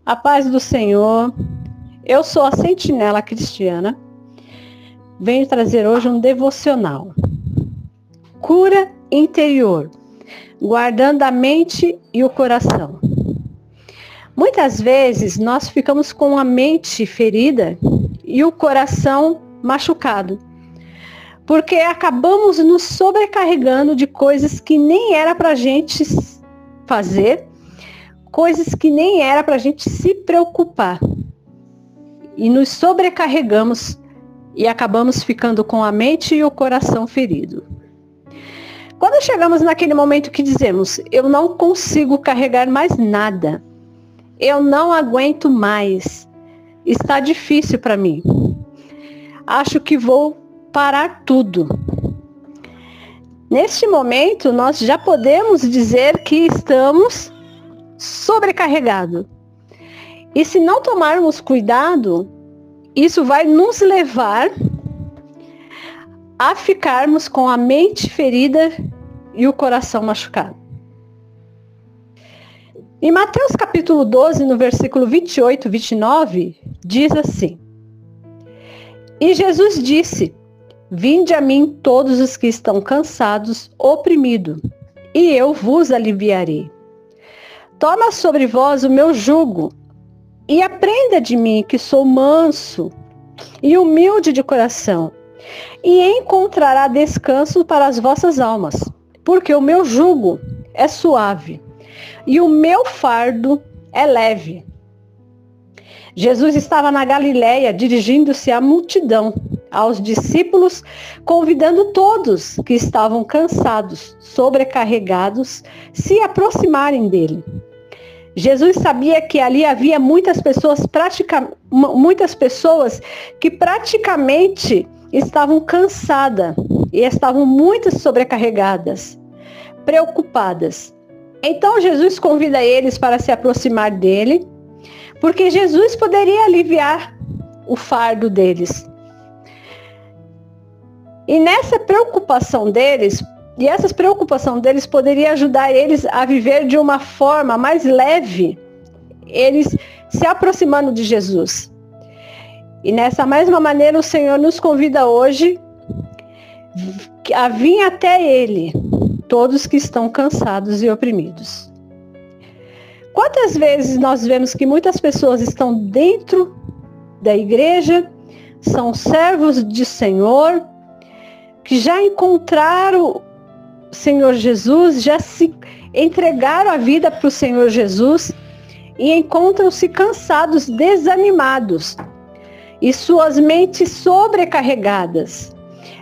A paz do Senhor. Eu sou a Sentinela Cristiana. Venho trazer hoje um devocional. Cura interior, guardando a mente e o coração. Muitas vezes nós ficamos com a mente ferida e o coração machucado, porque acabamos nos sobrecarregando de coisas que nem era para a gente fazer, coisas que nem era para a gente se preocupar. E nos sobrecarregamos e acabamos ficando com a mente e o coração ferido. Quando chegamos naquele momento que dizemos, eu não consigo carregar mais nada, eu não aguento mais, está difícil para mim, acho que vou parar tudo. Neste momento, nós já podemos dizer que estamos sobrecarregados. E se não tomarmos cuidado, isso vai nos levar a ficarmos com a mente ferida e o coração machucado. Em Mateus capítulo 12, no versículo 28 e 29, diz assim: E Jesus disse, vinde a mim todos os que estão cansados, oprimidos, e eu vos aliviarei. Toma sobre vós o meu jugo, e aprenda de mim, que sou manso e humilde de coração, e encontrará descanso para as vossas almas, porque o meu jugo é suave, e o meu fardo é leve. Jesus estava na Galileia, dirigindo-se à multidão, aos discípulos, convidando todos que estavam cansados, sobrecarregados, se aproximarem dele. Jesus sabia que ali havia muitas pessoas que praticamente estavam cansadas e estavam muito sobrecarregadas, preocupadas. Então Jesus convida eles para se aproximar dele, porque Jesus poderia aliviar o fardo deles. E nessa preocupação deles, e essa preocupação deles poderia ajudar eles a viver de uma forma mais leve, eles se aproximando de Jesus. E nessa mesma maneira o Senhor nos convida hoje a vir até Ele, todos que estão cansados e oprimidos. Quantas vezes nós vemos que muitas pessoas estão dentro da igreja, são servos de Senhor, que já encontraram o Senhor Jesus, já se entregaram a vida para o Senhor Jesus e encontram-se cansados, desanimados e suas mentes sobrecarregadas,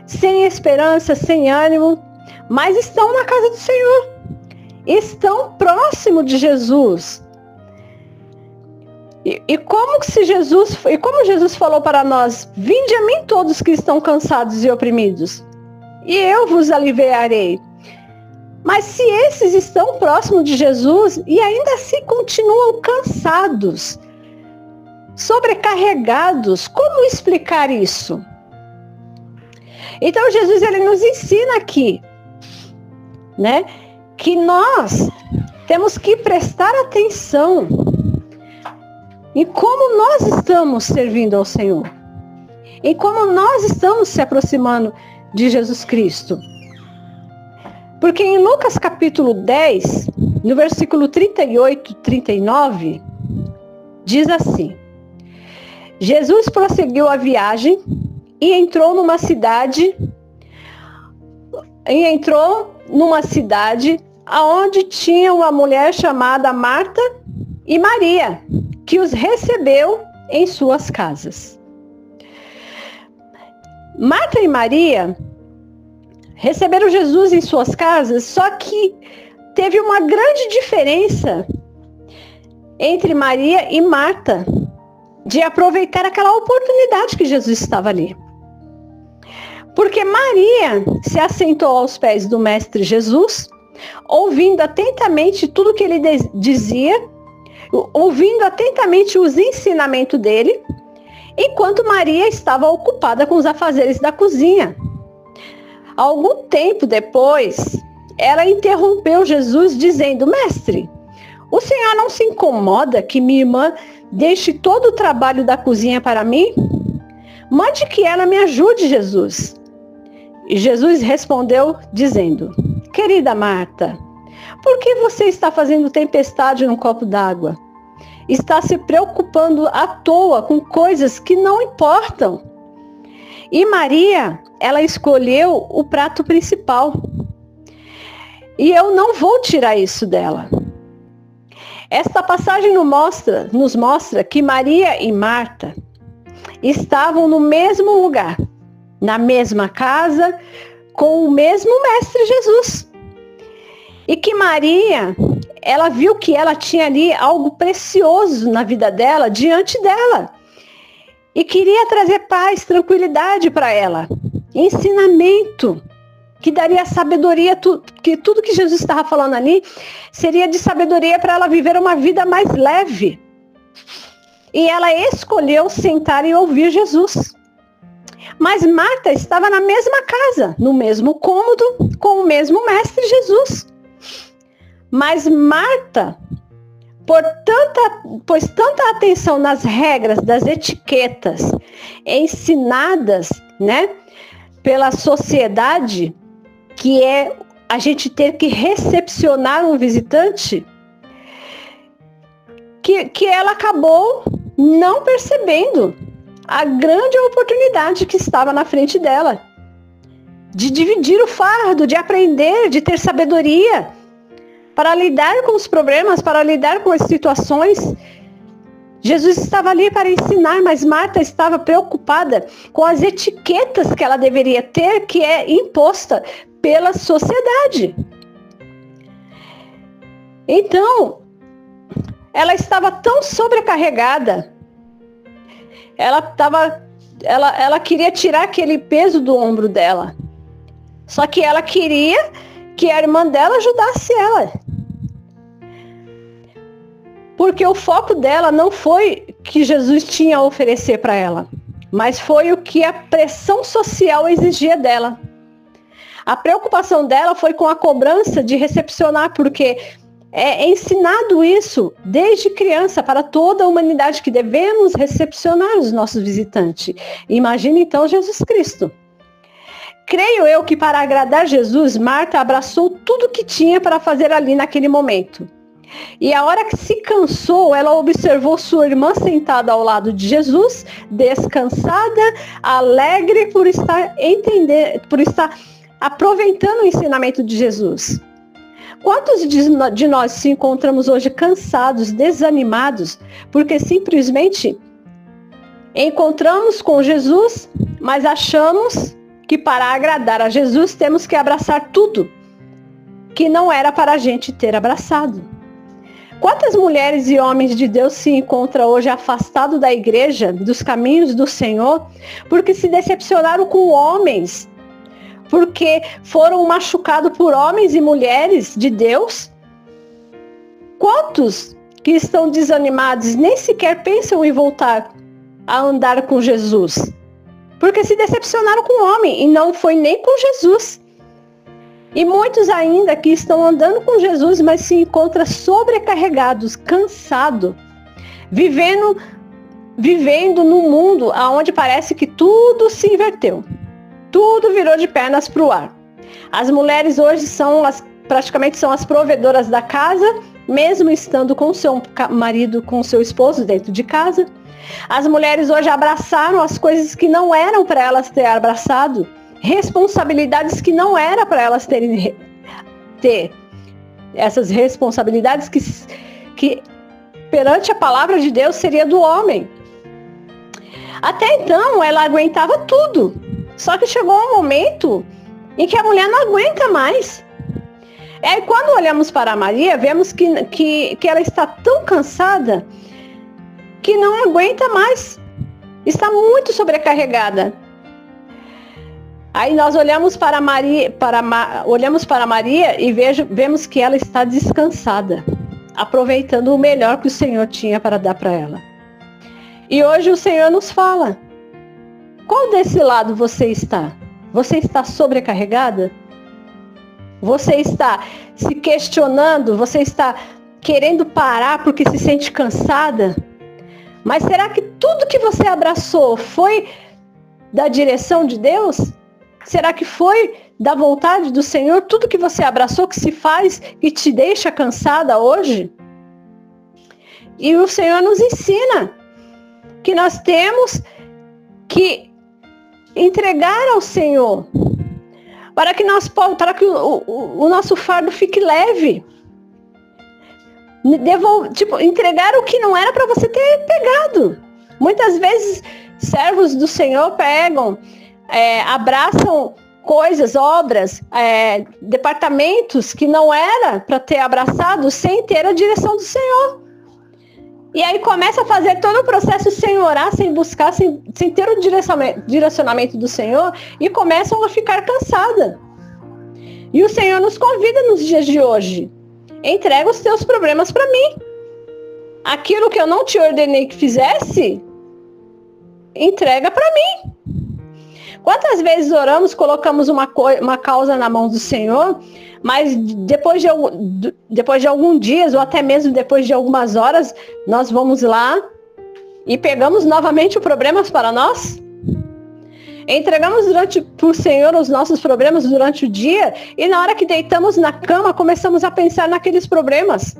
sem esperança, sem ânimo, mas estão na casa do Senhor, estão próximo de Jesus. E como Jesus falou para nós, vinde a mim todos que estão cansados e oprimidos, e eu vos aliviarei. Mas se esses estão próximos de Jesus e ainda assim continuam cansados, sobrecarregados, como explicar isso? Então Jesus ele nos ensina aqui, né, que nós temos que prestar atenção em como nós estamos servindo ao Senhor, em como nós estamos se aproximando de Jesus Cristo. Porque em Lucas capítulo 10, no versículo 38 e 39, diz assim: Jesus prosseguiu a viagem e entrou numa cidade onde tinha uma mulher chamada Marta e Maria, que os recebeu em suas casas. Marta e Maria receberam Jesus em suas casas, só que teve uma grande diferença entre Maria e Marta de aproveitar aquela oportunidade que Jesus estava ali. Porque Maria se assentou aos pés do Mestre Jesus, ouvindo atentamente tudo que ele dizia, ouvindo atentamente os ensinamentos dele, enquanto Maria estava ocupada com os afazeres da cozinha. Algum tempo depois, ela interrompeu Jesus dizendo: Mestre, O senhor não se incomoda que minha irmã deixe todo o trabalho da cozinha para mim? Mande que ela me ajude, Jesus. E Jesus respondeu dizendo: querida Marta, por que você está fazendo tempestade num copo d'água? Está se preocupando à toa com coisas que não importam. E Maria, ela escolheu o prato principal. E eu não vou tirar isso dela. Esta passagem nos mostra que Maria e Marta estavam no mesmo lugar, na mesma casa, com o mesmo Mestre Jesus. E que Maria, ela viu que ela tinha ali algo precioso na vida dela, diante dela. E queria trazer paz, tranquilidade para ela. Ensinamento, que daria sabedoria, que tudo que Jesus estava falando ali seria de sabedoria para ela viver uma vida mais leve. E ela escolheu sentar e ouvir Jesus. Mas Marta estava na mesma casa, no mesmo cômodo, com o mesmo Mestre Jesus. Mas Marta, pôs tanta atenção nas regras, das etiquetas ensinadas, né, pela sociedade, que é a gente ter que recepcionar um visitante, que ela acabou não percebendo a grande oportunidade que estava na frente dela, de dividir o fardo, de aprender, de ter sabedoria, para lidar com os problemas, para lidar com as situações. Jesus estava ali para ensinar, mas Marta estava preocupada com as etiquetas que ela deveria ter, que é imposta pela sociedade. Então, ela estava tão sobrecarregada, ela queria tirar aquele peso do ombro dela. Só que ela queria que a irmã dela ajudasse ela. Porque o foco dela não foi que Jesus tinha a oferecer para ela, mas foi o que a pressão social exigia dela. A preocupação dela foi com a cobrança de recepcionar, porque é ensinado isso desde criança para toda a humanidade, que devemos recepcionar os nossos visitantes. Imagina então Jesus Cristo. Creio eu que para agradar Jesus, Marta abraçou tudo que tinha para fazer ali naquele momento. E a hora que se cansou, ela observou sua irmã sentada ao lado de Jesus, descansada, alegre por estar aproveitando o ensinamento de Jesus. Quantos de nós se encontramos hoje cansados, desanimados, porque simplesmente encontramos com Jesus, mas achamos que para agradar a Jesus temos que abraçar tudo que não era para a gente ter abraçado. Quantas mulheres e homens de Deus se encontram hoje afastados da igreja, dos caminhos do Senhor, porque se decepcionaram com homens, porque foram machucados por homens e mulheres de Deus? Quantos que estão desanimados nem sequer pensam em voltar a andar com Jesus? Porque se decepcionaram com o homem e não foi nem com Jesus. E muitos ainda que estão andando com Jesus, mas se encontram sobrecarregados, cansados, vivendo num mundo onde parece que tudo se inverteu. Tudo virou de pernas para o ar. As mulheres hoje praticamente são as provedoras da casa, mesmo estando com seu marido, com seu esposo dentro de casa. As mulheres hoje abraçaram as coisas que não eram para elas ter abraçado, responsabilidades que não era para elas ter essas responsabilidades que perante a palavra de Deus seria do homem. Até então ela aguentava tudo, só que chegou um momento em que a mulher não aguenta mais. E aí, quando olhamos para Maria, vemos que ela está tão cansada que não aguenta mais, está muito sobrecarregada. Aí nós olhamos para Maria, e vemos que ela está descansada, aproveitando o melhor que o Senhor tinha para dar para ela. E hoje o Senhor nos fala: qual desse lado você está? Você está sobrecarregada? Você está se questionando? Você está querendo parar porque se sente cansada? Mas será que tudo que você abraçou foi da direção de Deus? Será que foi da vontade do Senhor? Tudo que você abraçou que se faz e te deixa cansada hoje? E o Senhor nos ensina que nós temos que entregar ao Senhor para que o nosso fardo fique leve. Entregar o que não era para você ter pegado. Muitas vezes servos do Senhor pegam, abraçam coisas, obras, departamentos que não era para ter abraçado sem ter a direção do Senhor. E aí começa a fazer todo o processo sem orar, sem buscar, sem ter o direcionamento do Senhor, e começam a ficar cansadas. E o Senhor nos convida nos dias de hoje: entrega os teus problemas para mim. Aquilo que eu não te ordenei que fizesse, entrega para mim. Quantas vezes oramos, colocamos uma causa na mão do Senhor, mas depois de alguns dias, ou até mesmo depois de algumas horas, nós vamos lá e pegamos novamente o problema para nós? Entregamos para o Senhor os nossos problemas durante o dia, e na hora que deitamos na cama, começamos a pensar naqueles problemas.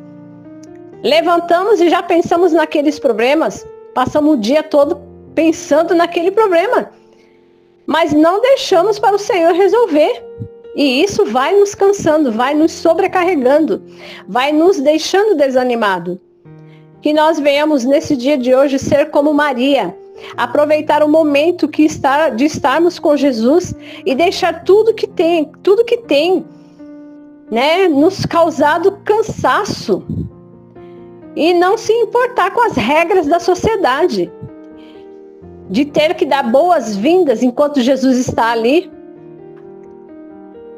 Levantamos e já pensamos naqueles problemas. Passamos o dia todo pensando naquele problema. Mas não deixamos para o Senhor resolver. E isso vai nos cansando, vai nos sobrecarregando, vai nos deixando desanimado. Que nós venhamos nesse dia de hoje ser como Maria, aproveitar o momento de estarmos com Jesus e deixar tudo que tem, né, nos causado cansaço, e não se importar com as regras da sociedade, de ter que dar boas-vindas enquanto Jesus está ali,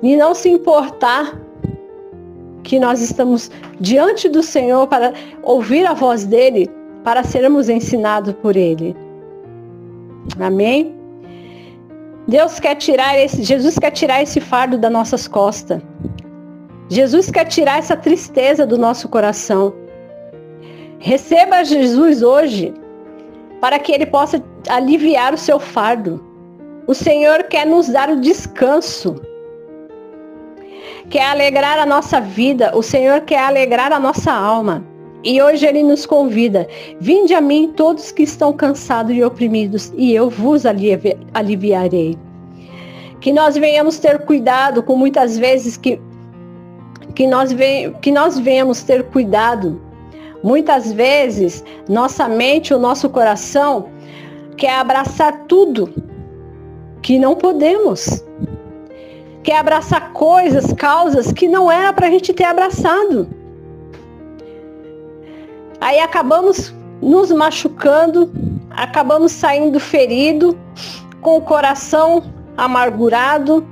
e não se importar que nós estamos diante do Senhor para ouvir a voz dele, para sermos ensinados por ele. Amém? Jesus quer tirar esse fardo das nossas costas. Jesus quer tirar essa tristeza do nosso coração. Receba Jesus hoje, para que ele possa aliviar o seu fardo. O Senhor quer nos dar o descanso. Quer alegrar a nossa vida. O Senhor quer alegrar a nossa alma. E hoje ele nos convida: vinde a mim todos que estão cansados e oprimidos, e eu vos aliviarei. Que nós venhamos ter cuidado com muitas vezes que nós venhamos ter cuidado. Muitas vezes nossa mente, o nosso coração quer abraçar tudo que não podemos. Quer abraçar coisas, causas que não era para a gente ter abraçado. Aí acabamos nos machucando, acabamos saindo ferido, com o coração amargurado,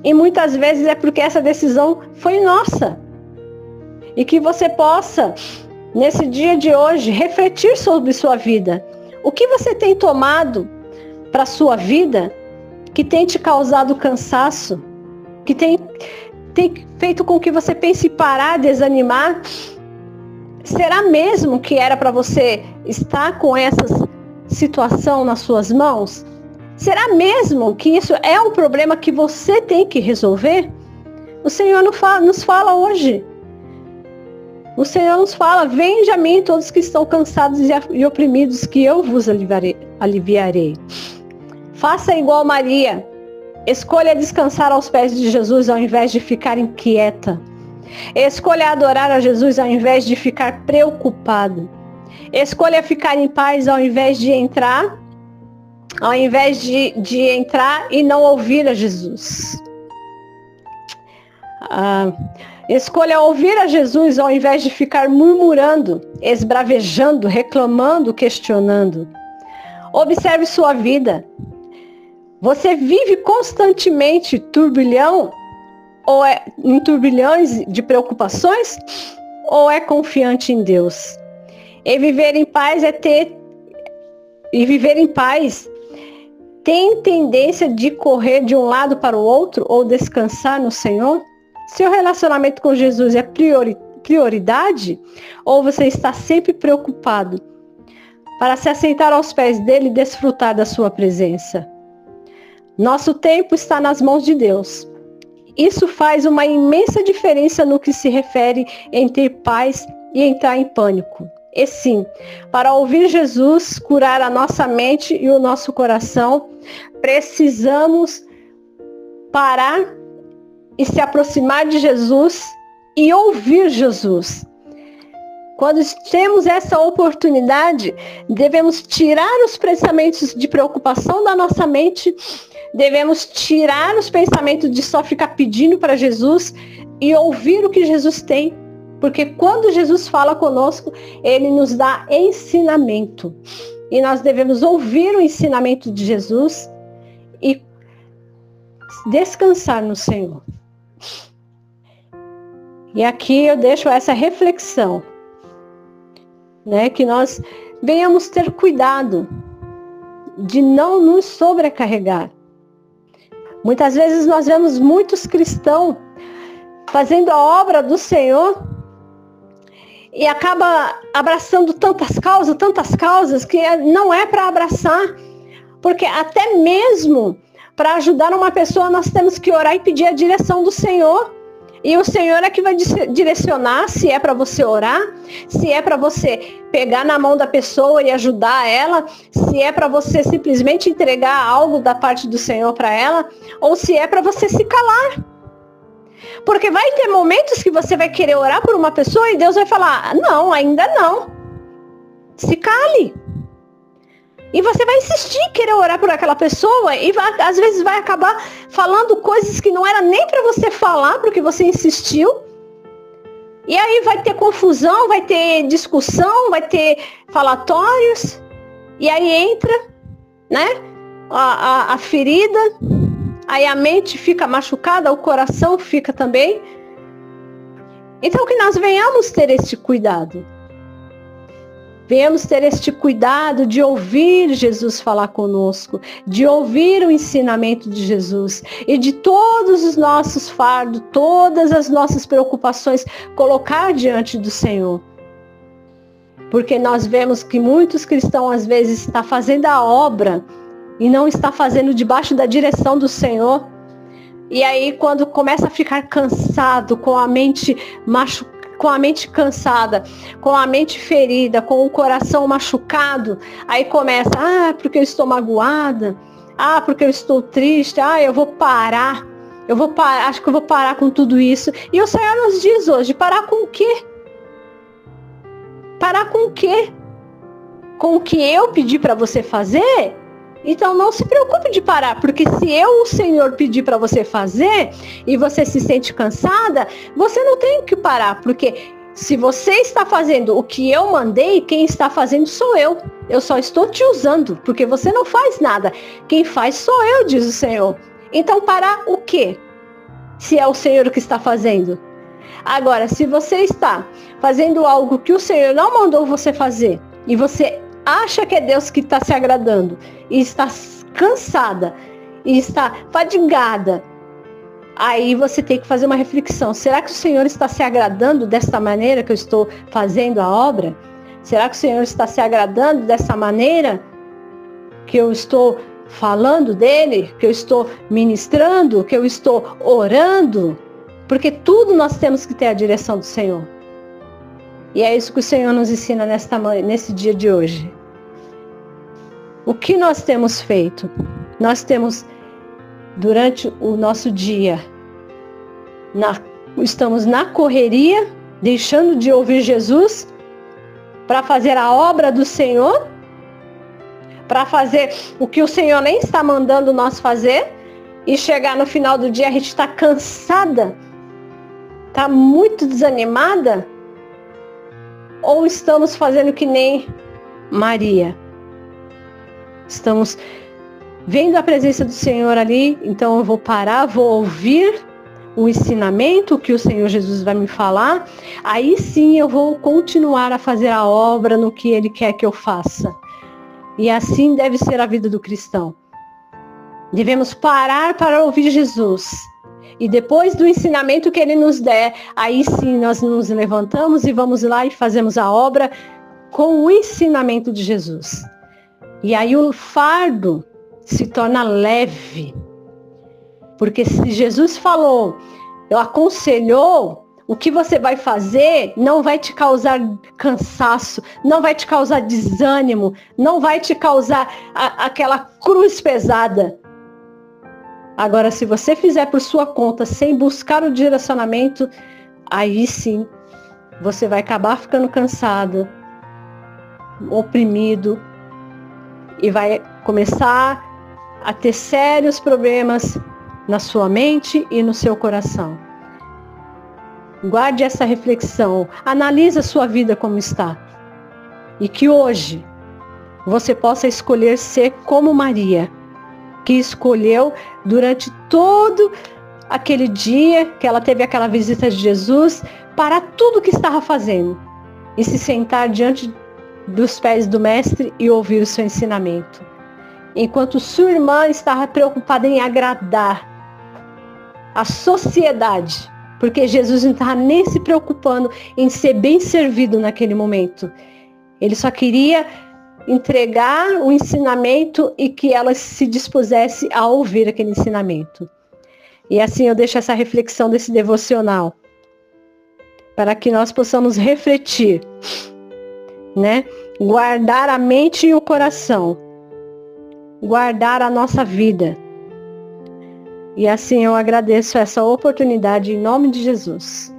e muitas vezes é porque essa decisão foi nossa. E que você possa, nesse dia de hoje, refletir sobre sua vida. O que você tem tomado para a sua vida que tem te causado cansaço, que tem feito com que você pense em parar, desanimar? Será mesmo que era para você estar com essa situação nas suas mãos? Será mesmo que isso é um problema que você tem que resolver? O Senhor nos fala hoje. O Senhor nos fala: vinde a mim todos que estão cansados e oprimidos, que eu vos aliviarei. Faça igual Maria. Escolha descansar aos pés de Jesus ao invés de ficar inquieta. Escolha adorar a Jesus ao invés de ficar preocupado. Escolha ficar em paz ao invés de entrar e não ouvir a Jesus. Escolha ouvir a Jesus ao invés de ficar murmurando, esbravejando, reclamando, questionando. Observe sua vida. Você vive constantemente em turbilhões de preocupações, ou é confiante em Deus? E viver em paz tem tendência de correr de um lado para o outro ou descansar no Senhor? Seu relacionamento com Jesus é prioridade? Ou você está sempre preocupado para se assentar aos pés dele e desfrutar da sua presença? Nosso tempo está nas mãos de Deus. Isso faz uma imensa diferença no que se refere em ter paz e entrar em pânico. E sim, para ouvir Jesus curar a nossa mente e o nosso coração, precisamos parar e se aproximar de Jesus e ouvir Jesus. Quando temos essa oportunidade, devemos tirar os pensamentos de preocupação da nossa mente, devemos tirar os pensamentos de só ficar pedindo para Jesus e ouvir o que Jesus tem. Porque quando Jesus fala conosco, ele nos dá ensinamento. E nós devemos ouvir o ensinamento de Jesus e descansar no Senhor. E aqui eu deixo essa reflexão, né, que nós venhamos ter cuidado de não nos sobrecarregar. Muitas vezes nós vemos muitos cristãos fazendo a obra do Senhor e acaba abraçando tantas causas que não é para abraçar, porque até mesmo para ajudar uma pessoa nós temos que orar e pedir a direção do Senhor. E o Senhor é que vai direcionar se é para você orar, se é para você pegar na mão da pessoa e ajudar ela, se é para você simplesmente entregar algo da parte do Senhor para ela, ou se é para você se calar. Porque vai ter momentos que você vai querer orar por uma pessoa e Deus vai falar, não, ainda não. Se cale. E você vai insistir em querer orar por aquela pessoa e às vezes vai acabar falando coisas que não era nem para você falar, porque você insistiu. E aí vai ter confusão, vai ter discussão, vai ter falatórios. E aí entra, né, a ferida. Aí a mente fica machucada, o coração fica também. Então que nós venhamos ter este cuidado. Venhamos ter este cuidado de ouvir Jesus falar conosco, de ouvir o ensinamento de Jesus e de todos os nossos fardos, todas as nossas preocupações, colocar diante do Senhor. Porque nós vemos que muitos cristãos às vezes estão fazendo a obra e não está fazendo debaixo da direção do Senhor. E aí quando começa a ficar cansado, com a mente machucada, com a mente cansada, com a mente ferida, com o coração machucado, aí começa, porque eu estou magoada, porque eu estou triste, eu vou parar, acho que eu vou parar com tudo isso. E o Senhor nos diz hoje, parar com o quê? Parar com o quê? Com o que eu pedi para você fazer? Então não se preocupe de parar, porque se o Senhor pedir para você fazer e você se sente cansada, você não tem que parar, porque se você está fazendo o que eu mandei, quem está fazendo sou eu. Eu só estou te usando, porque você não faz nada. Quem faz sou eu, diz o Senhor. Então parar o quê? Se é o Senhor que está fazendo. Agora, se você está fazendo algo que o Senhor não mandou você fazer, e você acha que é Deus que está se agradando, e está cansada, e está fadigada, aí você tem que fazer uma reflexão. Será que o Senhor está se agradando desta maneira que eu estou fazendo a obra? Será que o Senhor está se agradando dessa maneira que eu estou falando dele, que eu estou ministrando, que eu estou orando? Porque tudo nós temos que ter a direção do Senhor. E é isso que o Senhor nos ensina nesse dia de hoje. O que nós temos feito? Nós temos, durante o nosso dia, estamos na correria, deixando de ouvir Jesus, para fazer a obra do Senhor, para fazer o que o Senhor nem está mandando nós fazer, e chegar no final do dia a gente está cansada, está muito desanimada, ou estamos fazendo que nem Maria? Estamos vendo a presença do Senhor ali, então eu vou parar, vou ouvir o ensinamento que o Senhor Jesus vai me falar, aí sim eu vou continuar a fazer a obra no que Ele quer que eu faça. E assim deve ser a vida do cristão. Devemos parar para ouvir Jesus E depois do ensinamento que ele nos der, aí sim nós nos levantamos e vamos lá e fazemos a obra com o ensinamento de Jesus. E aí o fardo se torna leve. Porque se Jesus falou, aconselhou, o que você vai fazer não vai te causar cansaço, não vai te causar desânimo, não vai te causar aquela cruz pesada. Agora, se você fizer por sua conta, sem buscar o direcionamento, aí sim, você vai acabar ficando cansado, oprimido, e vai começar a ter sérios problemas na sua mente e no seu coração. Guarde essa reflexão, analise a sua vida como está. E que hoje você possa escolher ser como Maria, que escolheu durante todo aquele dia que ela teve aquela visita de Jesus, parar tudo o que estava fazendo e se sentar diante dos pés do Mestre e ouvir o seu ensinamento. Enquanto sua irmã estava preocupada em agradar a sociedade, porque Jesus não estava nem se preocupando em ser bem servido naquele momento. Ele só queria entregar o ensinamento e que ela se dispusesse a ouvir aquele ensinamento. E assim eu deixo essa reflexão desse devocional, para que nós possamos refletir, né? Guardar a mente e o coração, guardar a nossa vida. E assim eu agradeço essa oportunidade em nome de Jesus.